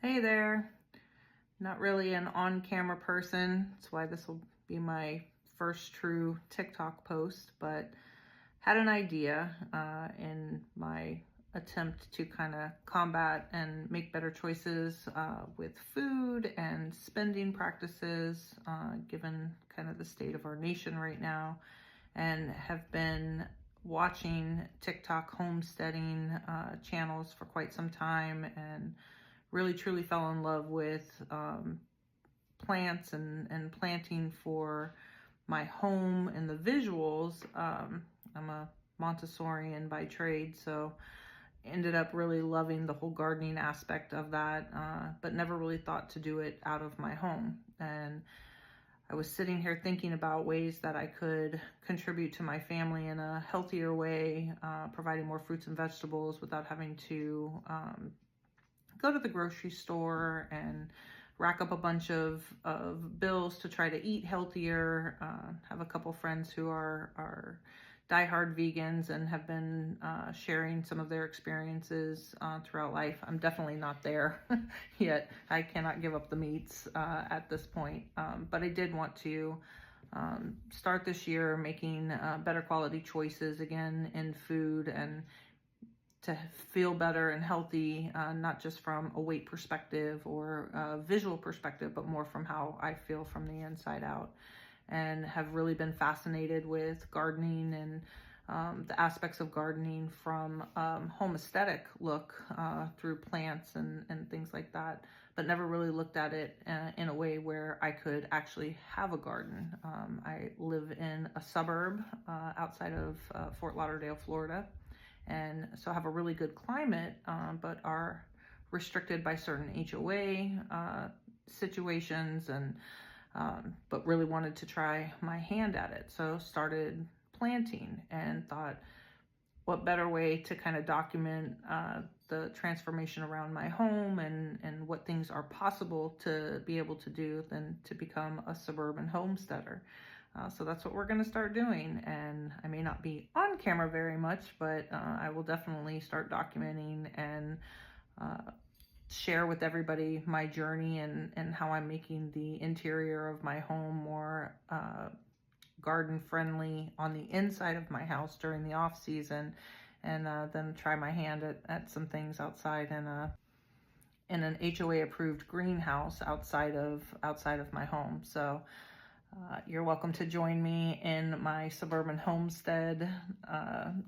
Hey there. Not really an on-camera person. That's why this will be my first true TikTok post, but had an idea in my attempt to kind of combat and make better choices with food and spending practices, given kind of the state of our nation right now, and have been watching TikTok homesteading channels for quite some time, and really truly fell in love with plants and planting for my home and the visuals. I'm a Montessorian by trade, so ended up really loving the whole gardening aspect of that, but never really thought to do it out of my home. And I was sitting here thinking about ways that I could contribute to my family in a healthier way, providing more fruits and vegetables without having to go to the grocery store and rack up a bunch of bills to try to eat healthier. Have a couple friends who are diehard vegans and have been sharing some of their experiences throughout life. I'm definitely not there yet. I cannot give up the meats at this point, but I did want to start this year making better quality choices again in food, and to feel better and healthy, not just from a weight perspective or a visual perspective, but more from how I feel from the inside out. And have really been fascinated with gardening and the aspects of gardening from home aesthetic look through plants and things like that, but never really looked at it in a way where I could actually have a garden. I live in a suburb outside of Fort Lauderdale, Florida, and so have a really good climate, but are restricted by certain HOA situations, and but really wanted to try my hand at it. So started planting and thought, what better way to kind of document the transformation around my home and what things are possible to be able to do than to become a suburban homesteader. So that's what we're going to start doing. And I may not be on camera very much, but I will definitely start documenting and share with everybody my journey and how I'm making the interior of my home more garden friendly on the inside of my house during the off season, and then try my hand at some things outside in an HOA approved greenhouse outside of my home. So you're welcome to join me in my suburban homestead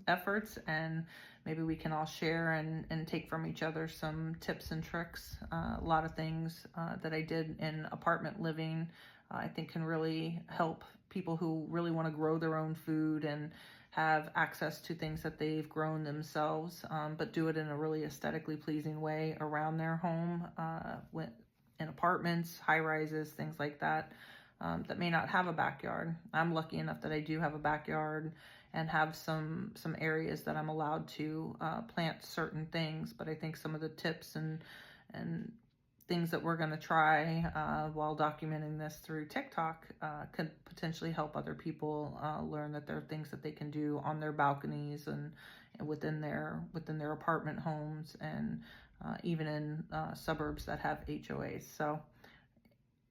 efforts, and maybe we can all share and take from each other some tips and tricks. A lot of things that I did in apartment living I think can really help people who really want to grow their own food and have access to things that they've grown themselves, but do it in a really aesthetically pleasing way around their home, in apartments, high rises, things like that. That may not have a backyard. I'm lucky enough that I do have a backyard and have some areas that I'm allowed to plant certain things. But I think some of the tips and things that we're going to try while documenting this through TikTok could potentially help other people learn that there are things that they can do on their balconies and within their apartment homes, and even in suburbs that have HOAs. So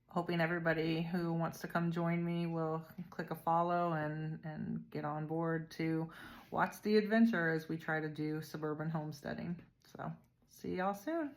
hoping everybody who wants to come join me will click a follow and get on board to watch the adventure as we try to do suburban homesteading. So see y'all soon.